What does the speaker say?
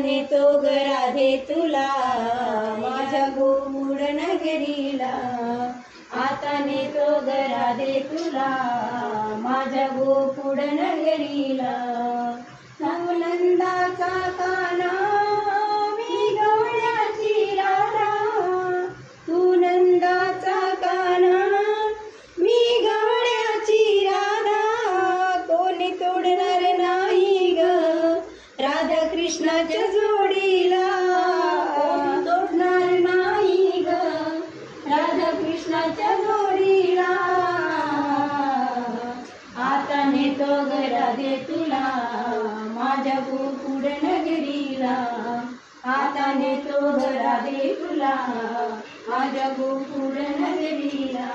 नेतो ग राधे तुला माझ्या गोकुळ नगरीला, आता नेतो ग राधे तुला माझ्या गोकुळ नगरीला. नंदाचा काना मी गवळ्याची राधा, तू नंदाचा काना मी गवळ्याची राधा. कोणी तोडणार नाही ग राधा कृष्णाच्या जोडीला, कोणी तोडणार नाही ग राधा कृष्णाच्या जोडीला. आता नेतो ग राधे तुला माझ्या गोकुळ नगरीला, आता नेतो ग राधे तुला माझ्या गोकुळ नगरीला.